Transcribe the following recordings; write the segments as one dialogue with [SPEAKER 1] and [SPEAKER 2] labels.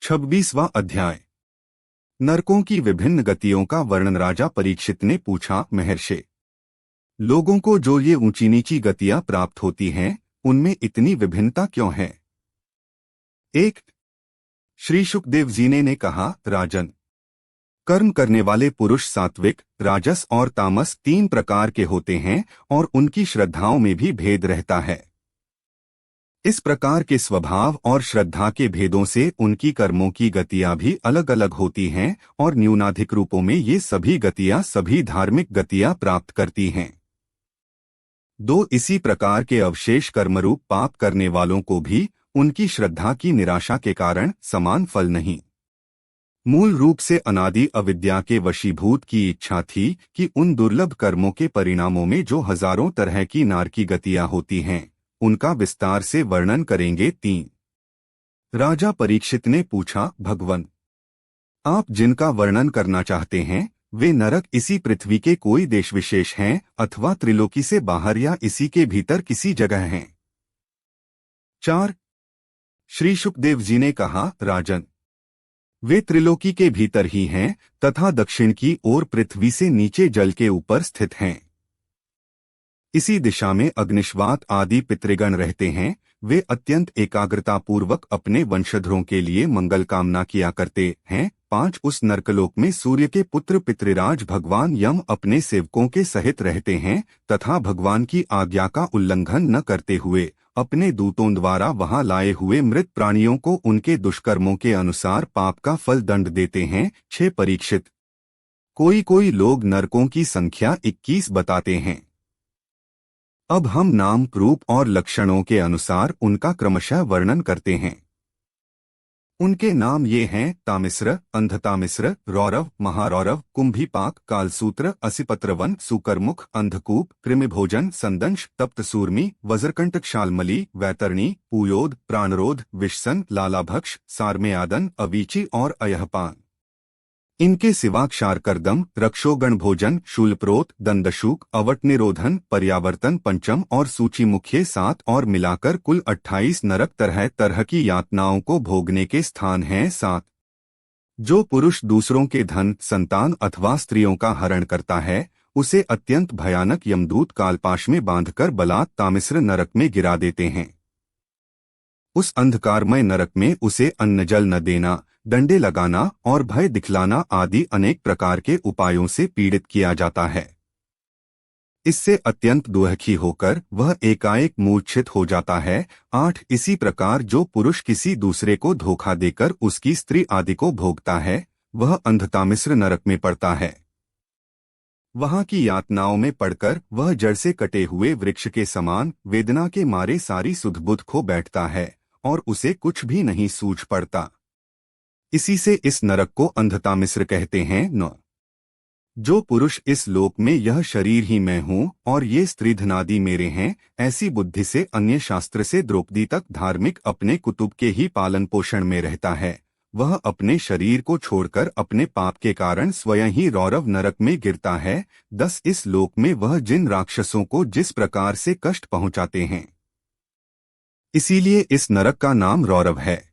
[SPEAKER 1] 26वां अध्याय। नरकों की विभिन्न गतियों का वर्णन। राजा परीक्षित ने पूछा, महर्षि, लोगों को जो ये ऊंची नीची गतियां प्राप्त होती हैं, उनमें इतनी विभिन्नता क्यों है? एक श्री सुखदेव जी ने कहा, राजन, कर्म करने वाले पुरुष सात्विक, राजस और तामस 3 प्रकार के होते हैं और उनकी श्रद्धाओं में भी भेद रहता है। इस प्रकार के स्वभाव और श्रद्धा के भेदों से उनकी कर्मों की गतियां भी अलग अलग होती हैं और न्यूनाधिक रूपों में ये सभी गतियां सभी धार्मिक गतियां प्राप्त करती हैं। 2 इसी प्रकार के अवशेष कर्मरूप पाप करने वालों को भी उनकी श्रद्धा की निराशा के कारण समान फल नहीं। मूल रूप से अनादि अविद्या के वशीभूत की इच्छा थी कि उन दुर्लभ कर्मों के परिणामों में जो हजारों तरह की नारकी गतियां होती हैं, उनका विस्तार से वर्णन करेंगे। 3 राजा परीक्षित ने पूछा, भगवन, आप जिनका वर्णन करना चाहते हैं वे नरक इसी पृथ्वी के कोई देश विशेष हैं अथवा त्रिलोकी से बाहर या इसी के भीतर किसी जगह हैं? 4 श्री सुखदेव जी ने कहा, राजन, वे त्रिलोकी के भीतर ही हैं तथा दक्षिण की ओर पृथ्वी से नीचे जल के ऊपर स्थित हैं। इसी दिशा में अग्निश्वात आदि पितृगण रहते हैं। वे अत्यंत एकाग्रतापूर्वक अपने वंशधरों के लिए मंगल कामना किया करते हैं। 5 उस नरकलोक में सूर्य के पुत्र पितृराज भगवान यम अपने सेवकों के सहित रहते हैं तथा भगवान की आज्ञा का उल्लंघन न करते हुए अपने दूतों द्वारा वहां लाए हुए मृत प्राणियों को उनके दुष्कर्मों के अनुसार पाप का फल दंड देते हैं। 6 परीक्षित, कोई लोग नरकों की संख्या 21 बताते हैं। अब हम नाम, रूप और लक्षणों के अनुसार उनका क्रमशः वर्णन करते हैं। उनके नाम ये हैं, तामिस्र, अंधतामिस्र, रौरव, महारौरव, कुंभीपाक, कालसूत्र, असिपत्रवन, सुकरमुख, अंधकूप, कृमिभोजन, संदंश, तप्तसूर्मी, वज्रकंटक, शालमली, वैतरणी, पूयोद, प्राणरोध, विषसन, लालाभक्ष, सारमेयादन, अवीची और अयहपान। इनके सिवा क्षारकर्दम, रक्षोगण भोजन, शूलप्रोत, दंदशूक, अवट निरोधन, पर्यावर्तन, पंचम और सूची मुख्य 7 और मिलाकर कुल 28 नरक तरह तरह की यातनाओं को भोगने के स्थान हैं। 7 जो पुरुष दूसरों के धन, संतान अथवा स्त्रियों का हरण करता है, उसे अत्यंत भयानक यमदूत कालपाश में बांधकर बलात् तामिस्र नरक में गिरा देते हैं। उस अंधकारमय नरक में उसे अन्न जल न देना, डंडे लगाना और भय दिखलाना आदि अनेक प्रकार के उपायों से पीड़ित किया जाता है। इससे अत्यंत दुखी होकर वह एकाएक मूर्छित हो जाता है। 8 इसी प्रकार जो पुरुष किसी दूसरे को धोखा देकर उसकी स्त्री आदि को भोगता है, वह अंधतामिस्र नरक में पड़ता है। वहां की यातनाओं में पड़कर वह जड़ से कटे हुए वृक्ष के समान वेदना के मारे सारी सुध बुध खो बैठता है और उसे कुछ भी नहीं सूझ पड़ता। इसी से इस नरक को अंधतामिस्र कहते हैं। 9 जो पुरुष इस लोक में यह शरीर ही मैं हूँ और ये स्त्री धनादि मेरे हैं, ऐसी बुद्धि से अन्य शास्त्र से द्रौपदी तक धार्मिक अपने कुतुब के ही पालन पोषण में रहता है, वह अपने शरीर को छोड़कर अपने पाप के कारण स्वयं ही रौरव नरक में गिरता है। 10 इस लोक में वह जिन राक्षसों को जिस प्रकार से कष्ट पहुँचाते हैं, इसीलिए इस नरक का नाम रौरव है।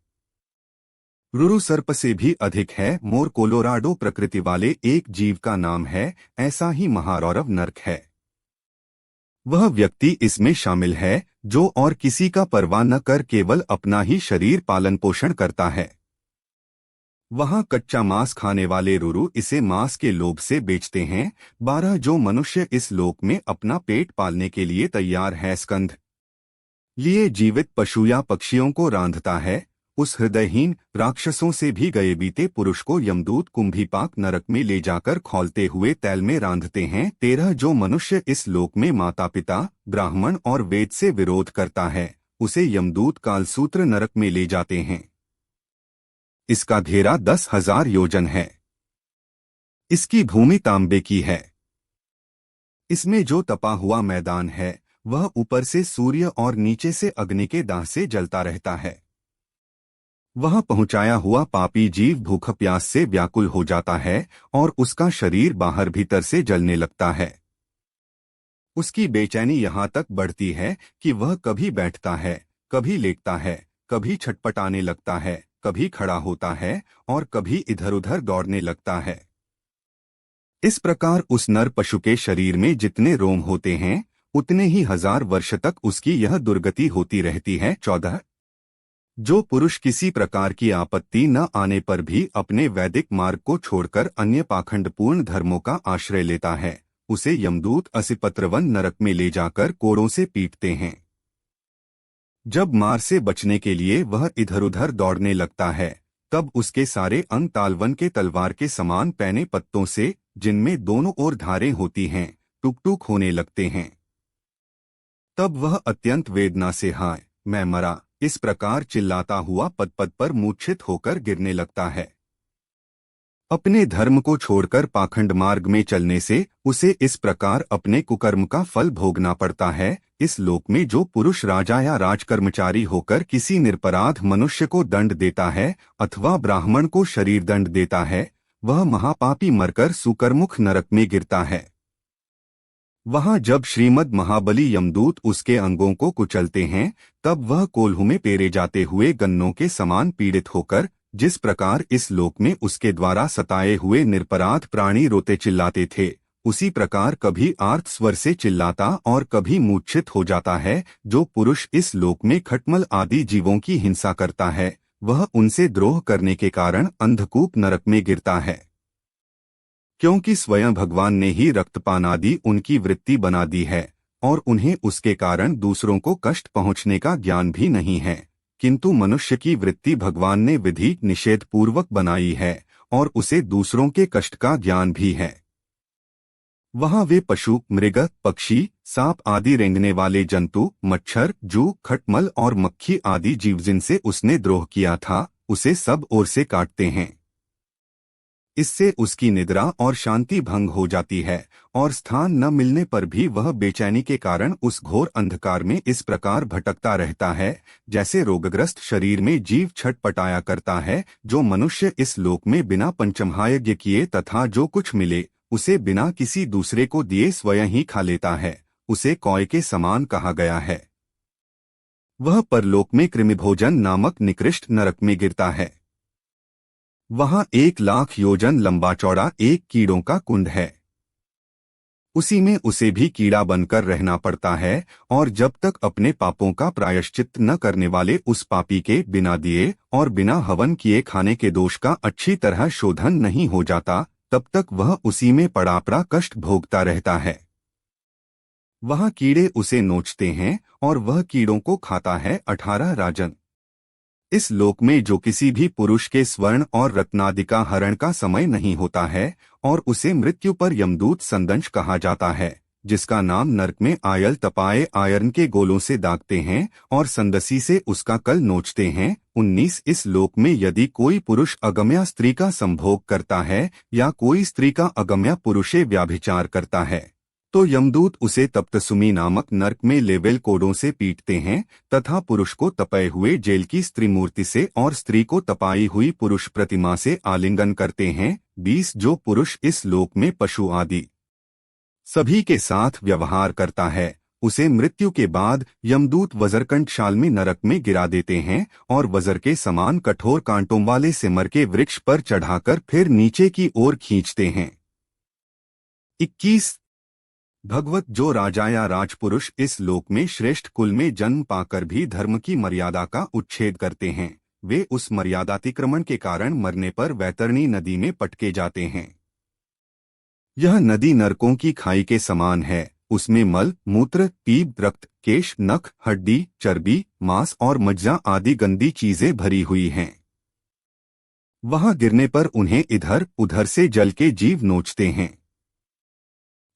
[SPEAKER 1] रुरु सर्प से भी अधिक है। मोर कोलोराडो प्रकृति वाले एक जीव का नाम है, ऐसा ही महारौरव नरक है। वह व्यक्ति इसमें शामिल है जो और किसी का परवाह न कर केवल अपना ही शरीर पालन पोषण करता है। वहां कच्चा मांस खाने वाले रुरु इसे मांस के लोभ से बेचते हैं। 12 जो मनुष्य इस लोक में अपना पेट पालने के लिए तैयार है, स्कंध लिए जीवित पशु या पक्षियों को रांधता है, उस हृदयहीन राक्षसों से भी गए बीते पुरुष को यमदूत कुंभीपाक नरक में ले जाकर खौलते हुए तैल में रांधते हैं। 13 जो मनुष्य इस लोक में माता पिता, ब्राह्मण और वेद से विरोध करता है, उसे यमदूत कालसूत्र नरक में ले जाते हैं। इसका घेरा 10,000 योजन है। इसकी भूमि तांबे की है। इसमें जो तपा हुआ मैदान है वह ऊपर से सूर्य और नीचे से अग्नि के दाह से जलता रहता है। वह पहुंचाया हुआ पापी जीव भूख प्यास से व्याकुल हो जाता है और उसका शरीर बाहर भीतर से जलने लगता है। उसकी बेचैनी यहाँ तक बढ़ती है कि वह कभी बैठता है, कभी लेटता है, कभी छटपटाने लगता है, कभी खड़ा होता है और कभी इधर उधर दौड़ने लगता है। इस प्रकार उस नर पशु के शरीर में जितने रोम होते हैं उतने ही 1000 वर्ष तक उसकी यह दुर्गति होती रहती है। 14 जो पुरुष किसी प्रकार की आपत्ति न आने पर भी अपने वैदिक मार्ग को छोड़कर अन्य पाखंडपूर्ण धर्मों का आश्रय लेता है, उसे यमदूत असिपत्रवन नरक में ले जाकर कोड़ों से पीटते हैं। जब मार से बचने के लिए वह इधर उधर दौड़ने लगता है, तब उसके सारे अंग तालवन के तलवार के समान पैने पत्तों से, जिनमें दोनों ओर धारें होती हैं, टुक टुक होने लगते हैं। तब वह अत्यंत वेदना से हाय मैं मरा इस प्रकार चिल्लाता हुआ पद पद पर मूर्छित होकर गिरने लगता है। अपने धर्म को छोड़कर पाखंड मार्ग में चलने से उसे इस प्रकार अपने कुकर्म का फल भोगना पड़ता है। इस लोक में जो पुरुष राजा या राजकर्मचारी होकर किसी निरपराध मनुष्य को दंड देता है अथवा ब्राह्मण को शरीर दंड देता है, वह महापापी मरकर सुकरमुख नरक में गिरता है। वहां जब श्रीमद् महाबली यमदूत उसके अंगों को कुचलते हैं, तब वह कोल्हू में पेरे जाते हुए गन्नों के समान पीड़ित होकर, जिस प्रकार इस लोक में उसके द्वारा सताए हुए निरपराध प्राणी रोते चिल्लाते थे, उसी प्रकार कभी आर्त स्वर से चिल्लाता और कभी मूर्छित हो जाता है। जो पुरुष इस लोक में खटमल आदि जीवों की हिंसा करता है, वह उनसे द्रोह करने के कारण अंधकूप नरक में गिरता है। क्योंकि स्वयं भगवान ने ही रक्तपान आदि उनकी वृत्ति बना दी है और उन्हें उसके कारण दूसरों को कष्ट पहुंचने का ज्ञान भी नहीं है, किंतु मनुष्य की वृत्ति भगवान ने विधि निषेध पूर्वक बनाई है और उसे दूसरों के कष्ट का ज्ञान भी है। वहां वे पशु, मृग, पक्षी, सांप आदि रेंगने वाले जंतु, मच्छर, जू, खटमल और मक्खी आदि जीव जिनसे उसने द्रोह किया था, उसे सब ओर से काटते हैं। इससे उसकी निद्रा और शांति भंग हो जाती है और स्थान न मिलने पर भी वह बेचैनी के कारण उस घोर अंधकार में इस प्रकार भटकता रहता है, जैसे रोगग्रस्त शरीर में जीव छटपटाया करता है। जो मनुष्य इस लोक में बिना पंचमहायज्ञ किए तथा जो कुछ मिले उसे बिना किसी दूसरे को दिए स्वयं ही खा लेता है, उसे कौए के समान कहा गया है। वह परलोक में कृमिभोजन नामक निकृष्ट नरक में गिरता है। वहां 1,00,000 योजन लंबा चौड़ा एक कीड़ों का कुंड है। उसी में उसे भी कीड़ा बनकर रहना पड़ता है और जब तक अपने पापों का प्रायश्चित न करने वाले उस पापी के बिना दिए और बिना हवन किए खाने के दोष का अच्छी तरह शोधन नहीं हो जाता, तब तक वह उसी में पड़ा कष्ट भोगता रहता है। वहां कीड़े उसे नोचते हैं और वह कीड़ों को खाता है। 18 राजन, इस लोक में जो किसी भी पुरुष के स्वर्ण और रत्नादि का हरण का समय नहीं होता है और उसे मृत्यु पर यमदूत संदंश कहा जाता है, जिसका नाम नरक में आयल तपाए आयरन के गोलों से दागते हैं और संदसी से उसका कल नोचते हैं। 19 इस लोक में यदि कोई पुरुष अगम्या स्त्री का संभोग करता है या कोई स्त्री का अगम्या पुरुष से व्याभिचार करता है, तो यमदूत उसे तप्तसुमी नामक नरक में लेवल कोड़ों से पीटते हैं तथा पुरुष को तपाए हुए जेल की स्त्री मूर्ति से और स्त्री को तपाई हुई पुरुष प्रतिमा से आलिंगन करते हैं। 20 जो पुरुष इस लोक में पशु आदि सभी के साथ व्यवहार करता है, उसे मृत्यु के बाद यमदूत वज्रकंठशाल में नरक में गिरा देते हैं और वज्र के समान कठोर कांटों वाले सिमर के वृक्ष पर चढ़ाकर फिर नीचे की ओर खींचते हैं। 21 भगवत जो राजा या राजपुरुष इस लोक में श्रेष्ठ कुल में जन्म पाकर भी धर्म की मर्यादा का उच्छेद करते हैं, वे उस मर्यादातिक्रमण के कारण मरने पर वैतरणी नदी में पटके जाते हैं। यह नदी नरकों की खाई के समान है। उसमें मल, मूत्र, पीप, रक्त, केश, नख, हड्डी, चर्बी, मांस और मज्जा आदि गंदी चीजें भरी हुई हैं। वहां गिरने पर उन्हें इधर उधर से जल के जीव नोचते हैं,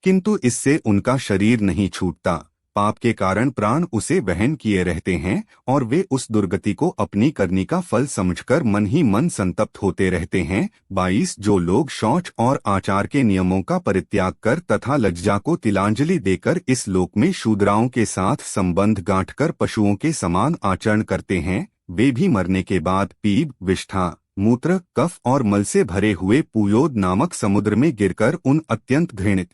[SPEAKER 1] किंतु इससे उनका शरीर नहीं छूटता। पाप के कारण प्राण उसे वहन किए रहते हैं और वे उस दुर्गति को अपनी करनी का फल समझकर मन ही मन संतप्त होते रहते हैं। 22 जो लोग शौच और आचार के नियमों का परित्याग कर तथा लज्जा को तिलांजलि देकर इस लोक में शूद्राओं के साथ संबंध गांठकर पशुओं के समान आचरण करते हैं, वे भी मरने के बाद पीप, विष्ठा, मूत्र, कफ और मल से भरे हुए पुयोद नामक समुद्र में गिरकर उन अत्यंत घृणित